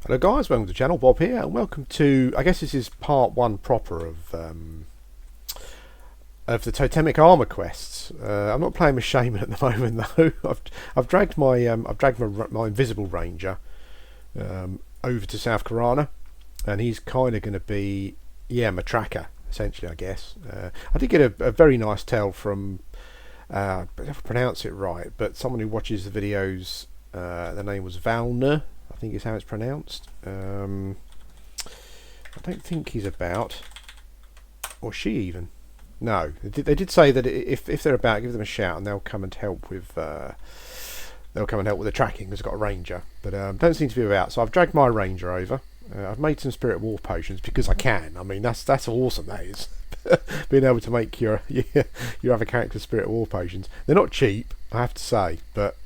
Hello guys, welcome to the channel, Bob here, and welcome to, I guess this is part one proper of the Totemic armour quests. I'm not playing with Shaman at the moment though. I've dragged my invisible ranger over to South Karana, and he's kind of going to be, yeah, my tracker essentially, I guess. I did get a very nice tell from, I don't know if I pronounce it right, but someone who watches the videos. The name was Valner, I think is how it's pronounced. I don't think he's about, or she even. No, they did say that if they're about, give them a shout and they'll come and help with the tracking. Because I've got a ranger, but don't seem to be about. So I've dragged my ranger over. I've made some spirit war potions because I can. I mean that's awesome. That is being able to make your other character's spirit war potions. They're not cheap, I have to say, but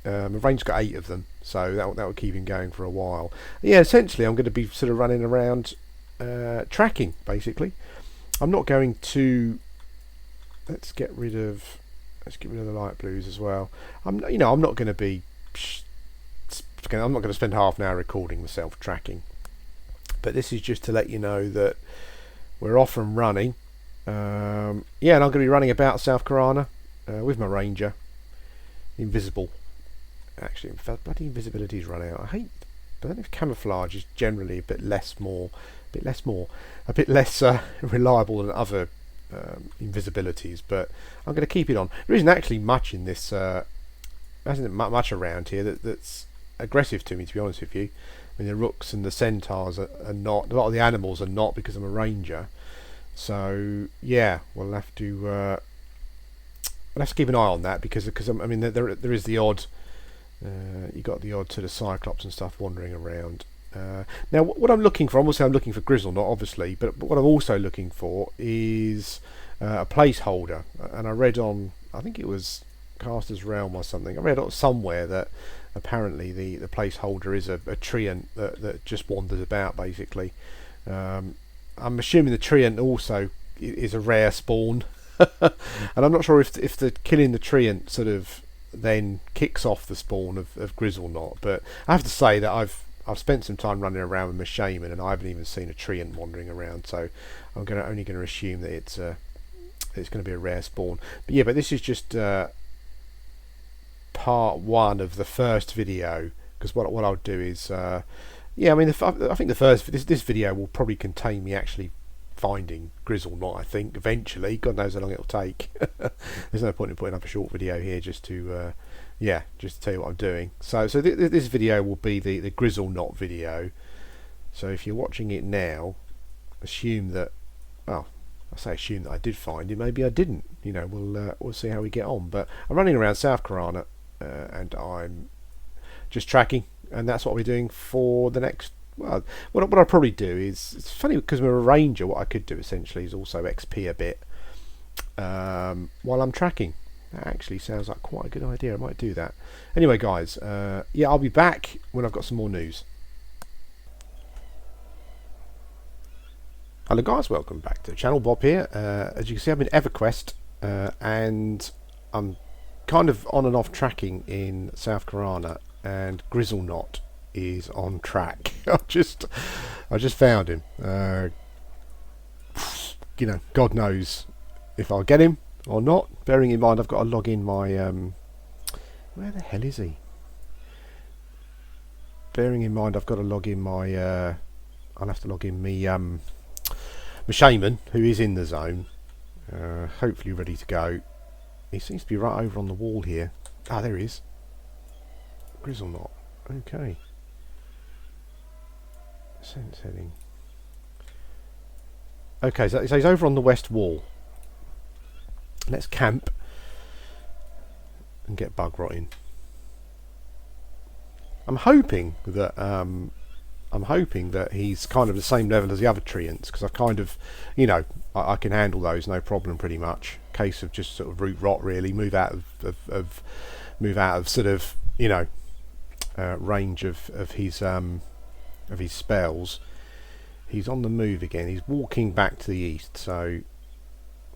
my ranger's got 8 of them, so that will keep him going for a while. Yeah, essentially I'm going to be sort of running around tracking, basically. I'm not going to. Let's get rid of the light blues as well. I'm not going to be. I'm not going to spend half an hour recording myself tracking, but this is just to let you know that we're off and running. Yeah, and I'm going to be running about South Karana with my ranger, invisible. Actually, bloody invisibility's run out. I don't know if camouflage is generally a bit less reliable than other invisibilities, but I'm going to keep it on. There isn't actually much in this. Isn't much around here that's aggressive to me, to be honest with you. I mean, the rooks and the centaurs are not. A lot of the animals are not, because I'm a ranger. So yeah, we'll have to keep an eye on that, because I mean there is the odd. You got the odd sort of cyclops and stuff wandering around. Now, what I'm looking for, obviously I'm looking for Grizzleknot, obviously, but what I'm also looking for is a placeholder. And I read on, I think it was Caster's Realm or something, I read somewhere that apparently the placeholder is a treant that just wanders about, basically. I'm assuming the treant also is a rare spawn. And I'm not sure if the killing the treant sort of then kicks off the spawn of Grizzleknot, but I have to say that I've spent some time running around with my shaman, and I haven't even seen a treant wandering around, so I'm only going to assume that it's going to be a rare spawn. But yeah, but this is just part one of the first video, because what I'll do is yeah, I mean I think this video will probably contain me actually finding Grizzleknot. I think eventually, God knows how long it'll take. There's no point in putting up a short video here just to tell you what I'm doing. So this video will be the Grizzleknot video. So if you're watching it now, assume that, well, I say assume that I did find it. Maybe I didn't. You know, we'll see how we get on. But I'm running around South Karana, and I'm just tracking, and that's what we're doing for the next. Well, what I'll probably do is, it's funny because we're a ranger, what I could do essentially is also XP a bit while I'm tracking. That actually sounds like quite a good idea. I might do that. Anyway guys, yeah, I'll be back when I've got some more news. Hello guys, welcome back to the channel, Bob here. As you can see, I'm in Everquest, and I'm kind of on and off tracking in South Karana, and Grizzleknot is on track. I just found him. You know, God knows if I'll get him or not. Bearing in mind I've got to log in my where the hell is he? Bearing in mind I've got to log in my I'll have to log in me my shaman, who is in the zone, hopefully ready to go. He seems to be right over on the wall here. Ah, there he is. Grizzleknot. Okay. Sense heading. Okay, so he's over on the west wall. Let's camp and get bug rotting. I'm hoping that he's kind of the same level as the other treants, because I've kind of, you know, I can handle those no problem pretty much. Case of just sort of root rot, really. Move out of sort of, you know, range of his spells. He's on the move again. He's walking back to the east, so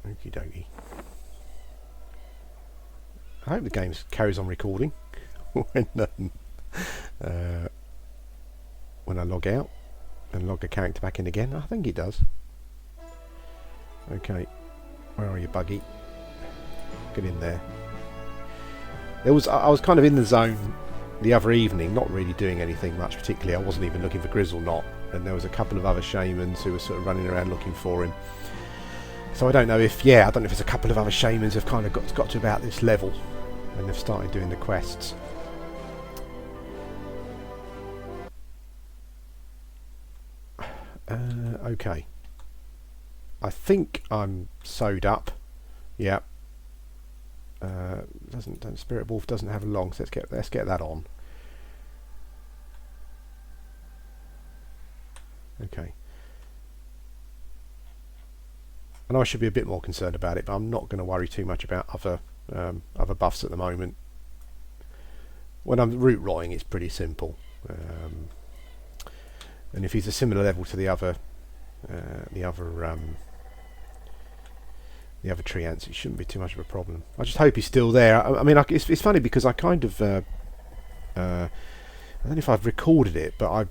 okie dokie. I hope the game carries on recording when when I log out and log a character back in again. I think it does. Okay, where are you, Buggy? Get in there. I was kind of in the zone the other evening, not really doing anything much particularly. I wasn't even looking for Grizzleknot, and there was a couple of other shamans who were sort of running around looking for him. So I don't know if there's a couple of other shamans who've kind of got to about this level and they've started doing the quests. Okay. I think I'm sewed up. Yeah. Spirit Wolf doesn't have a long, so let's get that on. Okay. I know I should be a bit more concerned about it, but I'm not going to worry too much about other buffs at the moment. When I'm root rotting, it's pretty simple, and if he's a similar level to the other tree ants, it shouldn't be too much of a problem. I just hope he's still there. I mean, it's funny because I kind of I don't know if I've recorded it, but I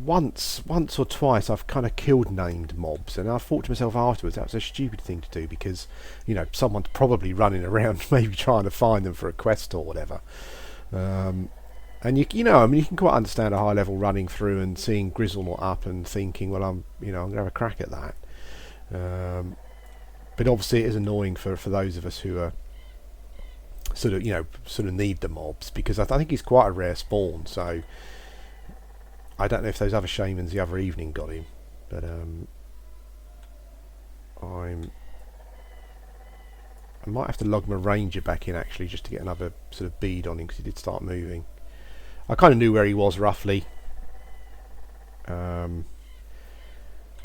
once or twice I've kind of killed named mobs, and I thought to myself afterwards that was a stupid thing to do because, you know, someone's probably running around maybe trying to find them for a quest or whatever. And you know, I mean, you can quite understand a high level running through and seeing Grizzleknot up and thinking, well, I'm gonna have a crack at that. But obviously it is annoying for those of us who are sort of need the mobs, because I think he's quite a rare spawn, so I don't know if those other shamans the other evening got him, but I might have to log my ranger back in actually just to get another sort of bead on him, because he did start moving. I kind of knew where he was roughly, but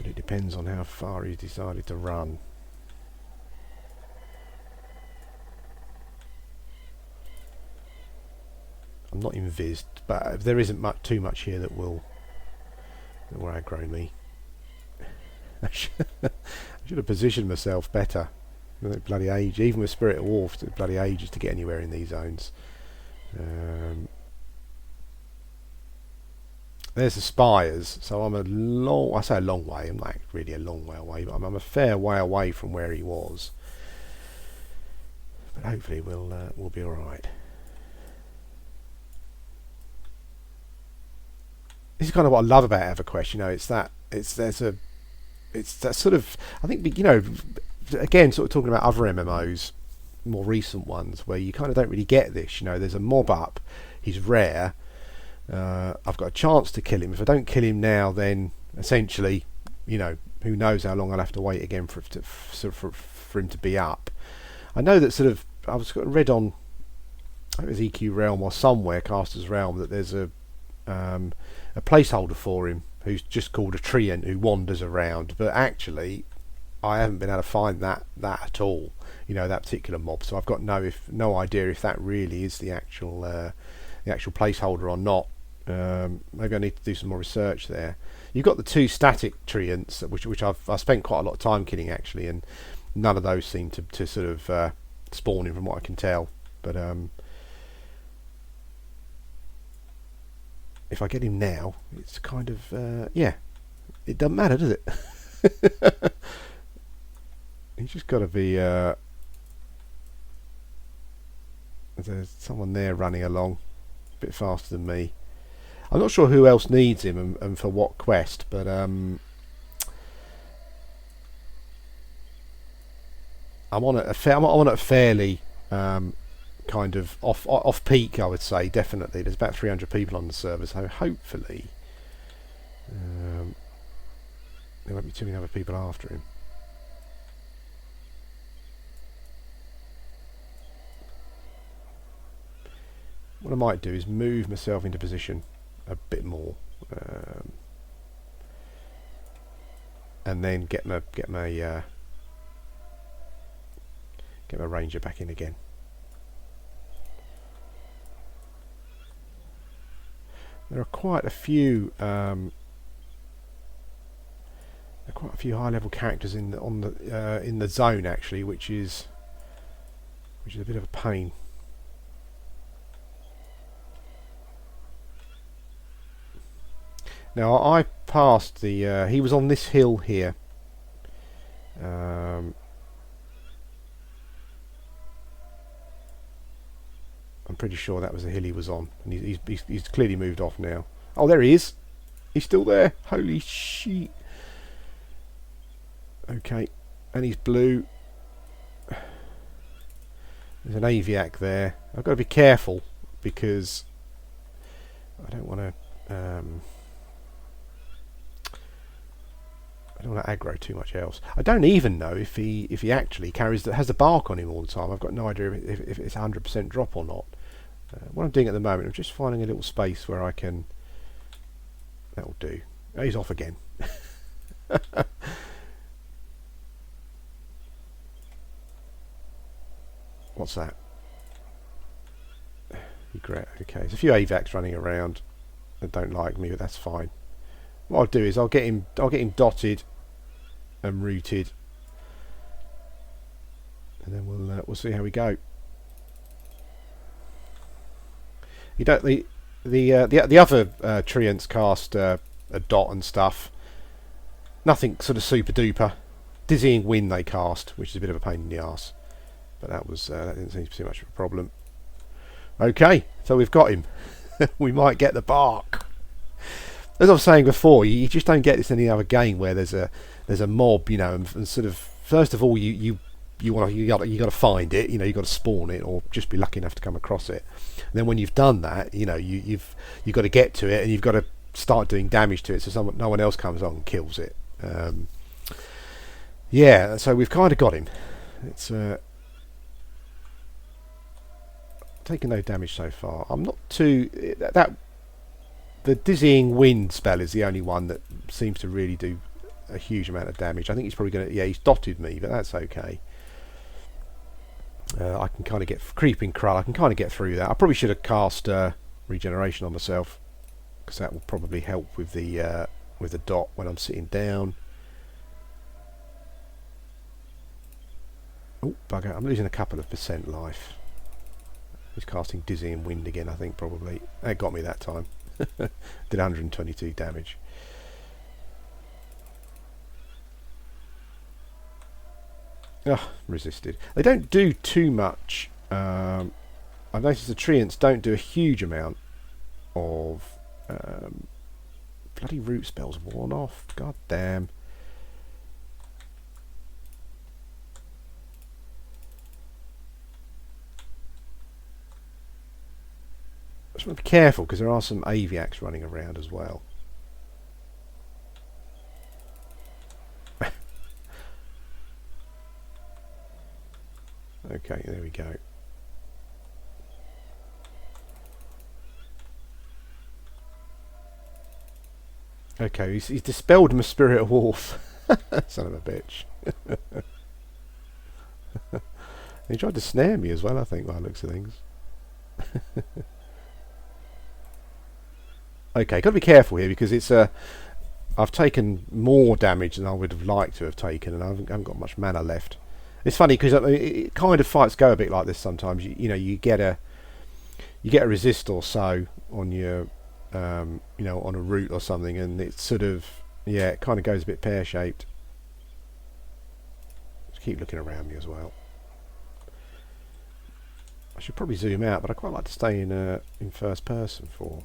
it depends on how far he's decided to run. I'm not invised, but there isn't too much here that will aggro me. I should have positioned myself better. Bloody age, even with Spirit of Wolf, the bloody ages to get anywhere in these zones. There's the spires, so I say a long way, I'm not really a long way away, but I'm a fair way away from where he was. But hopefully we'll be alright. This is kind of what I love about Everquest, you know, it's that sort of, I think, you know, again, sort of talking about other MMOs, more recent ones, where you kind of don't really get this, you know, there's a mob up, he's rare, I've got a chance to kill him. If I don't kill him now, then essentially, you know, who knows how long I'll have to wait again for him to be up. I know that sort of, I was read on, I think it was EQ Realm or somewhere, Caster's Realm, that there's a placeholder for him who's just called a treant who wanders around, but actually I haven't been able to find that at all, you know, that particular mob, so I've got no idea if that really is the actual placeholder or not. Maybe I need to do some more research there. You've got the two static treants, which I've spent quite a lot of time killing actually, and none of those seem to sort of spawn in from what I can tell, but if I get him now, it's kind of, yeah, it doesn't matter, does it? He's just got to be, there's someone there running along, a bit faster than me. I'm not sure who else needs him and for what quest, but I'm on a fairly kind of off peak, I would say. Definitely, there's about 300 people on the server, so hopefully there won't be too many other people after him. What I might do is move myself into position a bit more, and then get my ranger back in again. There are quite a few high-level characters in the zone actually, which is a bit of a pain. Now I passed the. He was on this hill here. I'm pretty sure that was the hill he was on, and he's clearly moved off now. Oh, there he is. He's still there. Holy shit. Okay, and he's blue. There's an aviac there. I've got to be careful because I don't want to. I don't want to aggro too much else. I don't even know if he actually has the bark on him all the time. I've got no idea if it's 100% drop or not. What I'm doing at the moment, I'm just finding a little space where I can. That'll do. Oh, he's off again. What's that? Okay, there's a few AVACs running around that don't like me, but that's fine. What I'll do is I'll get him dotted and rooted, and then we'll see how we go. You don't the other treants cast a dot and stuff. Nothing sort of super duper. Dizzying Wind they cast, which is a bit of a pain in the arse. But that didn't seem to be too much of a problem. Okay, so we've got him. We might get the bark. As I was saying before, you just don't get this in any other game where there's a mob, you know, and sort of first of all you got to find it, you know, you got to spawn it or just be lucky enough to come across it. And then when you've done that, you know, you've got to get to it and you've got to start doing damage to it so no one else comes on and kills it. Yeah, so we've kind of got him. It's taken no damage so far. I'm not too the Dizzying Wind spell is the only one that seems to really do a huge amount of damage. I think he's probably going to. Yeah, he's dotted me, but that's okay. I can kind of get Creeping Krull. I can kind of get through that. I probably should have cast regeneration on myself because that will probably help with the dot when I'm sitting down. Oh, bugger! I'm losing a couple of % life. He's casting Dizzying Wind again, I think, probably. That got me that time. Did 122 damage. Resisted. They don't do too much. I've noticed the treants don't do a huge amount of bloody root spells worn off. God damn. I just want to be careful because there are some aviacs running around as well. Okay, there we go. Okay, he's dispelled my spirit wolf. Son of a bitch. He tried to snare me as well, I think, by the looks of things. Okay, got to be careful here because it's I've taken more damage than I would have liked to have taken, and I haven't got much mana left. It's funny because it kind of fights go a bit like this sometimes. You know, you get a resist or so on your you know, on a route or something, and it's sort of, yeah, it kind of goes a bit pear shaped. Just keep looking around me as well. I should probably zoom out, but I quite like to stay in first person for.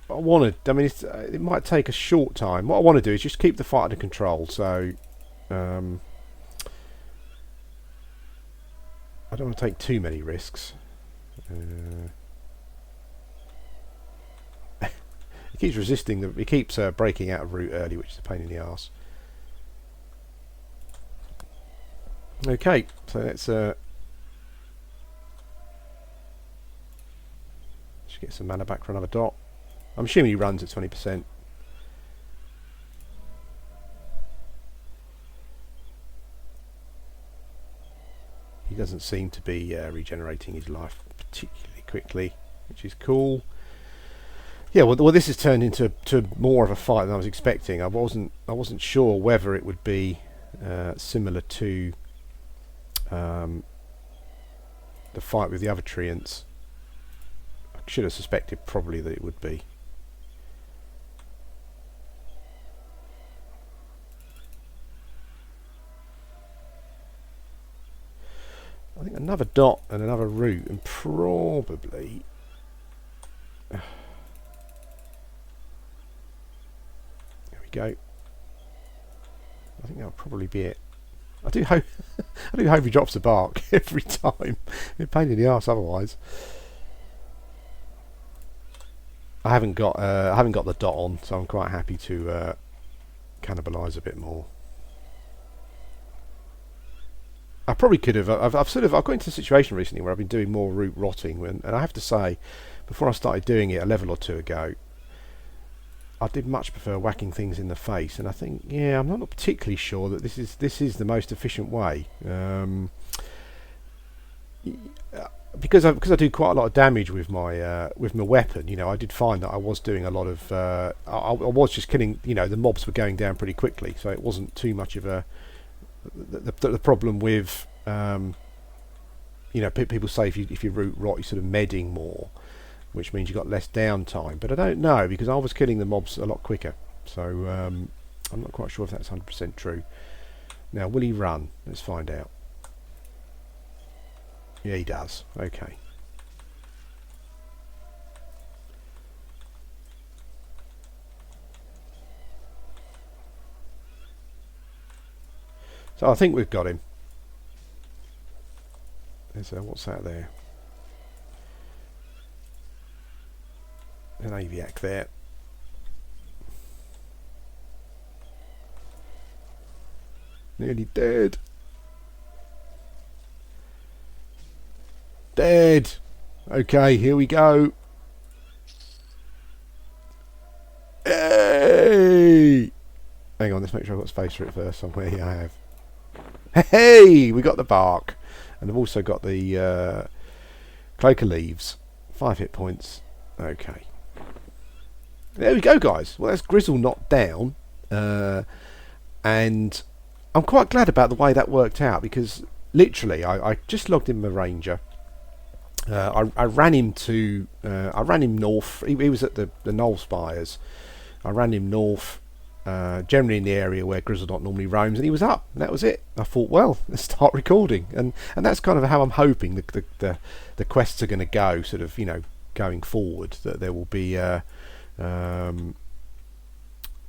But I mean, it might take a short time. What I want to do is just keep the fight under control. So I don't want to take too many risks. He keeps resisting. He keeps breaking out of route early, which is a pain in the arse. Okay, so let's just get some mana back for another dot. I'm assuming he runs at 20%. He doesn't seem to be regenerating his life particularly quickly, which is cool. Yeah, well, this has turned into more of a fight than I was expecting. I wasn't sure whether it would be similar to the fight with the other treants. I should have suspected probably that it would be. I think another dot and another root, and probably. There we go. I think that'll probably be it. I do hope he drops the bark every time. It's a pain in the arse otherwise. I haven't got the dot on, so I'm quite happy to cannibalise a bit more. I probably could have. I've got into a situation recently where I've been doing more root rotting, and I have to say, before I started doing it a level or two ago, I did much prefer whacking things in the face, and I think, yeah, I'm not particularly sure that this is the most efficient way. Because I do quite a lot of damage with my weapon, you know, I did find that I was doing a lot of I was just killing, you know, the mobs were going down pretty quickly, so it wasn't too much of a the problem with you know, people say if you root rot, you're sort of medding more, which means you've got less downtime. But I don't know, because I was killing the mobs a lot quicker, so I'm not quite sure if that's 100% true. Now, will he run? Let's find out. Yeah, he does. Okay. So I think we've got him. There's what's that there? An aviac there. Nearly dead. Dead. Okay, here we go. Hey! Hang on, let's make sure I've got space for it first somewhere. Yeah, I have. Hey! We got the bark. And I've also got the cloak of leaves. 5 hit points. Okay. There we go, guys. Well, that's Grizzleknot down. And I'm quite glad about the way that worked out, because literally I just logged in my ranger. I ran him north. He was at the knoll spires. I ran him north, generally in the area where Grizzleknot normally roams, and he was up. And that was it. I thought, well, let's start recording, and that's kind of how I'm hoping the quests are going to go. Sort of, you know, going forward, that there will be yeah,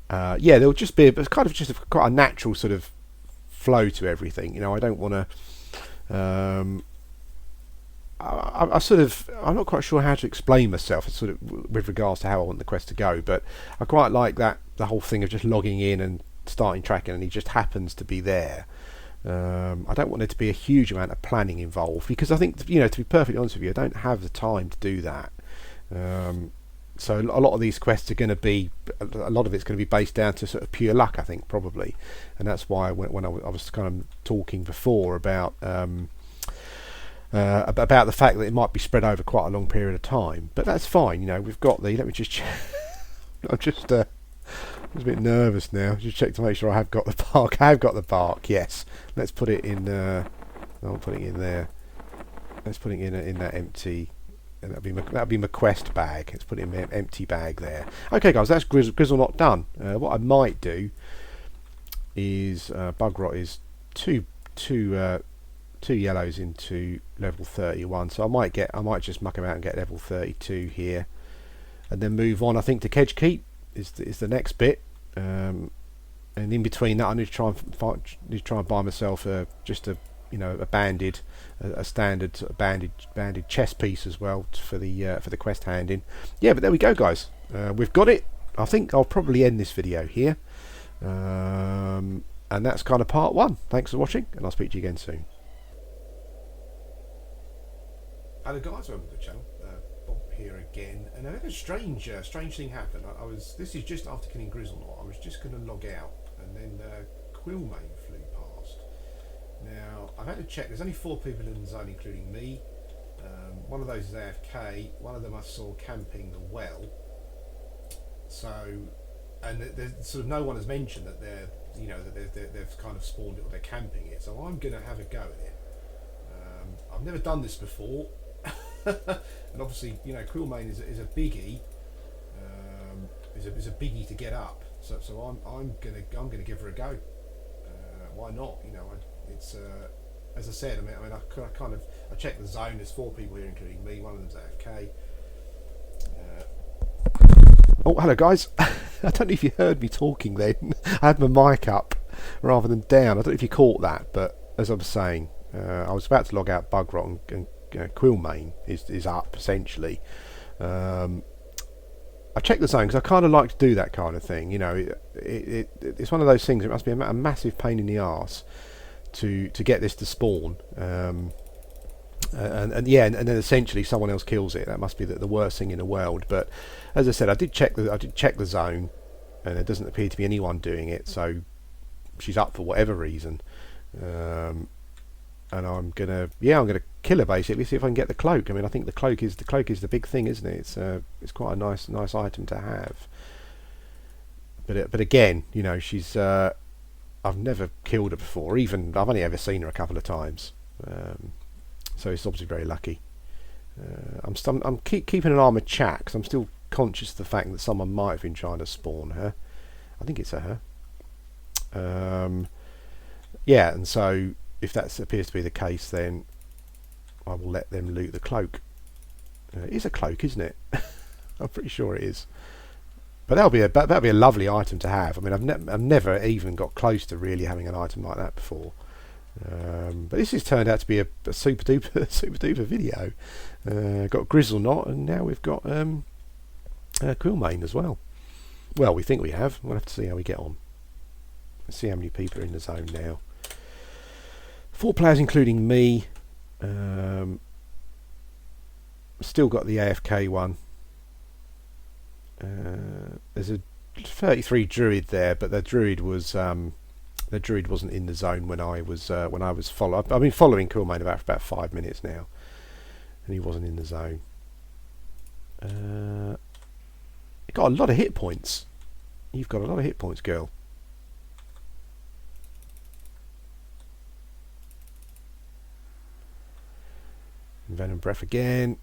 there'll just be kind of just quite a natural sort of flow to everything. You know, I don't want to. I'm not quite sure how to explain myself sort of with regards to how I want the quest to go, but I quite like that, the whole thing of just logging in and starting tracking, and he just happens to be there. I don't want there to be a huge amount of planning involved, because I think, you know, to be perfectly honest with you, I don't have the time to do that. So a lot of these quests are going to be, a lot of it's going to be based down to sort of pure luck, I think, probably, and that's why when I was kind of talking before about the fact that it might be spread over quite a long period of time, but that's fine. You know, we've got the. Let me just check. I'm just a bit nervous now. Just check to make sure I have got the bark. I have got the bark. Yes. Let's put it in. I'll put it in there. Let's put it in that empty. And that'll be my quest bag. Let's put it in my empty bag there. Okay, guys, that's Grizzleknot done. What I might do is bug rot is two yellows into level 31, so I might just muck them out and get level 32 here, and then move on. I think to Kedge Keep is the next bit, and in between that I need to try and buy myself just a, you know, a standard sort of banded chest piece as well for the quest handing. Yeah, but there we go, guys. We've got it. I think I'll probably end this video here, and that's kind of part one. Thanks for watching, and I'll speak to you again soon. Hello guys, welcome to the channel. Bob here again, and I had a strange thing happen. This is just after killing Grizzleknot. I was just going to log out, and then Quillmane flew past. Now I've had to check. There's only 4 people in the zone, including me. One of those is AFK. One of them I saw camping the well. So, and there's sort of no one has mentioned that they've kind of spawned it or they're camping it. So I'm going to have a go at it. I've never done this before. And obviously, you know, Quillmane is a biggie, is a biggie to get up. So I'm gonna give her a go. Why not? You know, it's as I said. I checked the zone. There's 4 people here, including me. One of them's AFK. Oh, hello guys. I don't know if you heard me talking then. I had my mic up rather than down. I don't know if you caught that, but as I was saying, I was about to log out bug rot, and Quillmane is up essentially. I checked the zone because I kind of like to do that kind of thing. You know, it's one of those things. It must be a massive pain in the arse to get this to spawn. And then essentially someone else kills it. That must be the worst thing in the world. But as I said, I did check the zone, and there doesn't appear to be anyone doing it. So she's up for whatever reason, and I'm gonna kill her basically. See if I can get the cloak. I mean, I think the cloak is the big thing, isn't it? It's quite a nice item to have. But again, you know, she's I've never killed her before. Even I've only ever seen her a couple of times. So it's obviously very lucky. I'm keeping an armoured chat because I'm still conscious of the fact that someone might have been trying to spawn her. I think it's a her. Yeah, and so if that appears to be the case, then I will let them loot the cloak. It is a cloak, isn't it? I'm pretty sure it is. But that'll be a lovely item to have. I mean, I've never even got close to really having an item like that before. But this has turned out to be a super duper video. Got Grizzleknot, and now we've got Quillmane as well. Well, we think we have. We'll have to see how we get on. Let's see how many people are in the zone now. 4 players, including me. Still got the AFK one. There's a 33 druid there, but the druid wasn't in the zone when I was following. I've been following Quillmane for about 5 minutes now, and he wasn't in the zone. He got a lot of hit points. You've got a lot of hit points, girl. Venom breath again.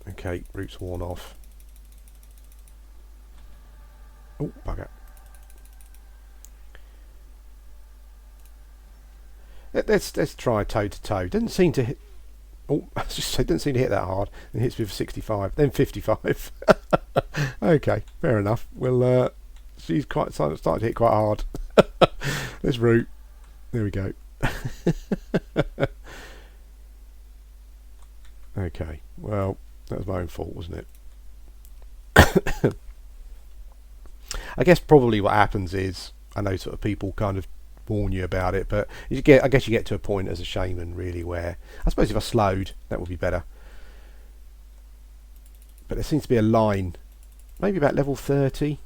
Okay, root's worn off. Oh, bugger. Let's try toe to toe. Doesn't seem to hit. Oh, I was just say, didn't seem to hit that hard. It hits with 65, then 55. Okay, fair enough. Well, she's starting to hit quite hard. Let's root. There we go. Okay, well, that was my own fault, wasn't it? I guess probably what happens is, I know sort of people kind of warn you about it, but I guess you get to a point as a shaman really where, I suppose if I slowed, that would be better. But there seems to be a line, maybe about level 30,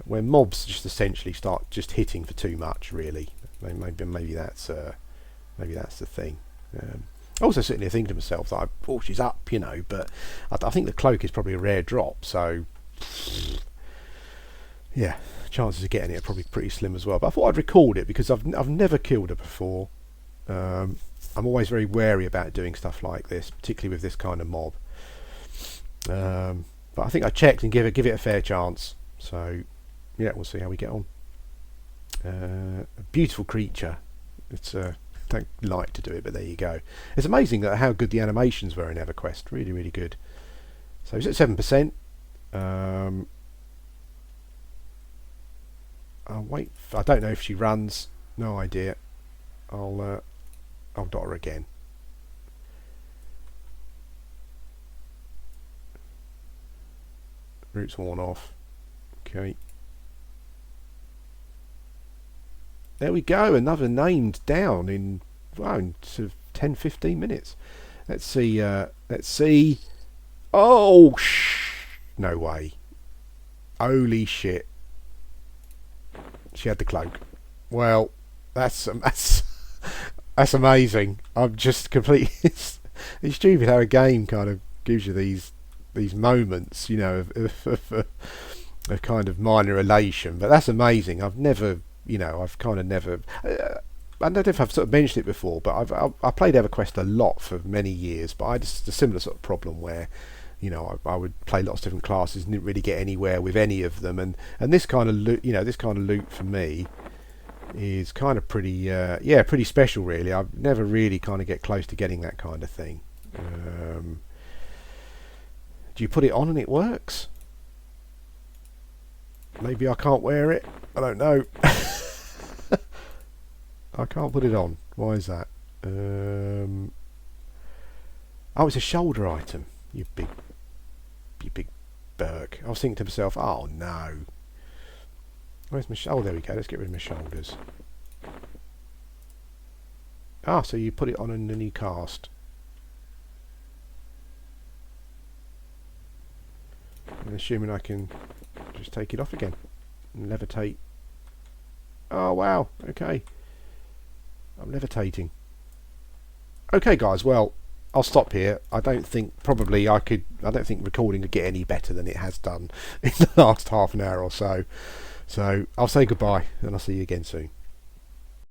where mobs just essentially start just hitting for too much, really. Maybe that's the thing. I also sitting there thinking to myself that she's up, you know, but I think the cloak is probably a rare drop, so yeah, chances of getting it are probably pretty slim as well. But I thought I'd record it because I've never killed her before. I'm always very wary about doing stuff like this, particularly with this kind of mob. But I think I checked and give it a fair chance. So yeah, we'll see how we get on. A beautiful creature. It's don't like to do it, but there you go. It's amazing how good the animations were in Everquest. Really, really good. So it's at 7%. I'll wait. I don't know if she runs. No idea. I'll dot her again. Root's worn off. Okay. There we go. Another named down in sort of 10-15 minutes. Let's see. Let's see. Oh, no way. Holy shit. She had the cloak. Well, that's amazing. I'm just completely. It's stupid how a game kind of gives you these moments, you know, of kind of minor elation. But that's amazing. I've kind of never. I don't know if I've sort of mentioned it before, but I played Everquest a lot for many years, but I had a similar sort of problem where, you know, I would play lots of different classes and didn't really get anywhere with any of them, and this kind of loot, you know, this kind of loot for me is kind of pretty, yeah, pretty special really. I've never really kind of get close to getting that kind of thing. Do you put it on and it works? Maybe I can't wear it. I don't know. I can't put it on. Why is that? Oh, it's a shoulder item. You big Burke. I was thinking to myself, oh no. Where's my oh, there we go. Let's get rid of my shoulders. Ah, so you put it on and then you cast. I'm assuming I can just take it off again and levitate. Oh wow, okay. I'm levitating. Okay guys, well, I'll stop here. I don't think recording could get any better than it has done in the last half an hour or so. So I'll say goodbye and I'll see you again soon.